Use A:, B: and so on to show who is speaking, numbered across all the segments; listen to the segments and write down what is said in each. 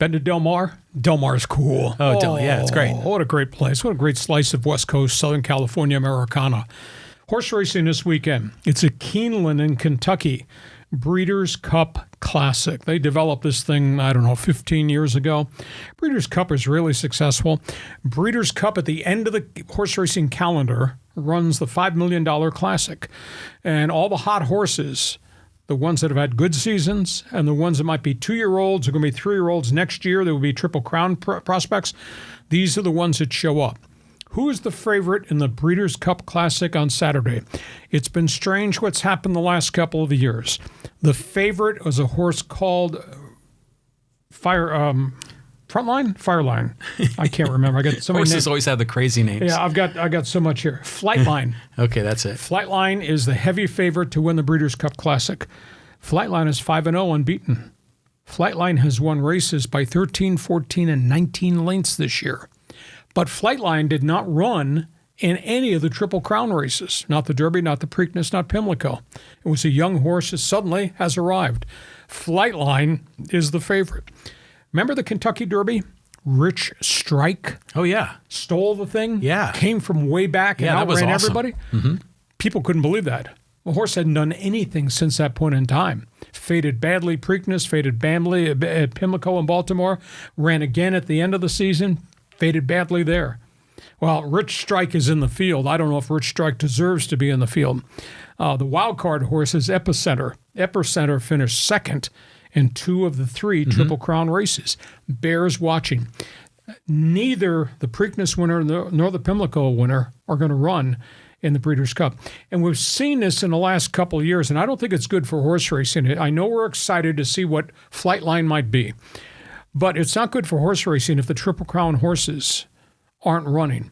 A: Been to Del Mar? Del Mar's cool.
B: Yeah, it's great.
A: What a great place. What a great slice of West Coast, Southern California, Americana. Horse racing this weekend. It's at Keeneland in Kentucky. Breeders' Cup Classic. They developed this thing, 15 years ago. Breeders' Cup is really successful. Breeders' Cup at the end of the horse racing calendar runs the $5 million classic. And all the hot horses, the ones that have had good seasons and the ones that might be 2-year-olds are going to be 3-year-olds next year. There will be Triple Crown prospects. These are the ones that show up. Who is the favorite in the Breeders' Cup Classic on Saturday? It's been strange what's happened the last couple of years. The favorite was a horse called Flightline. I can't remember. I got so many
B: Horses
A: names.
B: always have the crazy names.
A: Yeah, I got so much here. Flightline.
B: Okay, that's it.
A: Flightline is the heavy favorite to win the Breeders' Cup Classic. Flightline is 5-0 unbeaten. Flightline has won races by 13, 14, and 19 lengths this year. But Flightline did not run in any of the Triple Crown races. Not the Derby, not the Preakness, not Pimlico. It was a young horse that suddenly has arrived. Flightline is the favorite. Remember the Kentucky Derby? Rich Strike.
B: Oh, yeah.
A: Stole the thing.
B: Yeah.
A: Came from way back and
B: that was
A: outran
B: awesome.
A: everybody. Mm-hmm. People couldn't believe that. The horse hadn't done anything since that point in time. Faded badly Preakness, faded badly at Pimlico in Baltimore, ran again at the end of the season, faded badly there. Well, Rich Strike is in the field. I don't know if Rich Strike deserves to be in the field. The wild card horse is Epicenter. Epicenter finished second in 2 of the 3 Triple Crown races. Bears watching. Neither the Preakness winner nor the Pimlico winner are going to run in the Breeders' Cup. And we've seen this in the last couple of years, and I don't think it's good for horse racing. I know we're excited to see what Flightline might be, but it's not good for horse racing if the Triple Crown horses aren't running.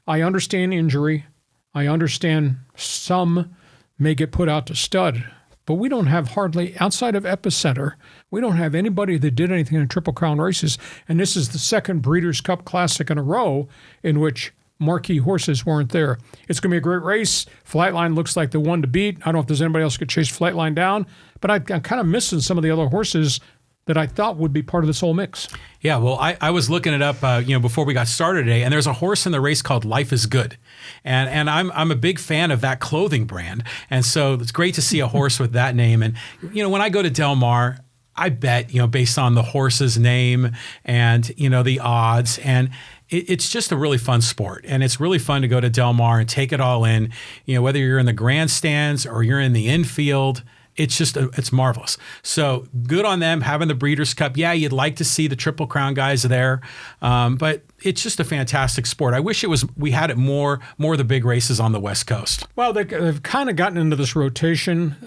A: I understand injury. I understand some may get put out to stud, but we don't have hardly, outside of Epicenter, we don't have anybody that did anything in Triple Crown races, and this is the second Breeders' Cup Classic in a row in which marquee horses weren't there. It's going to be a great race. Flightline looks like the one to beat. I don't know if there's anybody else who could chase Flightline down, but I'm kind of missing some of the other horses that I thought would be part of this whole mix.
B: Yeah, well, I was looking it up, before we got started today, and there's a horse in the race called Life is Good, and I'm a big fan of that clothing brand, and so it's great to see a horse with that name. And when I go to Del Mar, I bet based on the horse's name and the odds, and it's just a really fun sport, and it's really fun to go to Del Mar and take it all in. Whether you're in the grandstands or you're in the infield. It's marvelous. So good on them having the Breeders' Cup. Yeah, you'd like to see the Triple Crown guys there, but it's just a fantastic sport. I wish we had it more of the big races on the West Coast.
A: Well, they've kind of gotten into this rotation.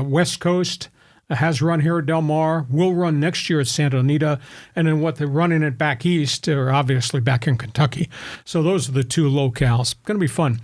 A: West Coast has run here at Del Mar, will run next year at Santa Anita, and then what they're running it back east are obviously back in Kentucky. So those are the 2 locales. Going to be fun.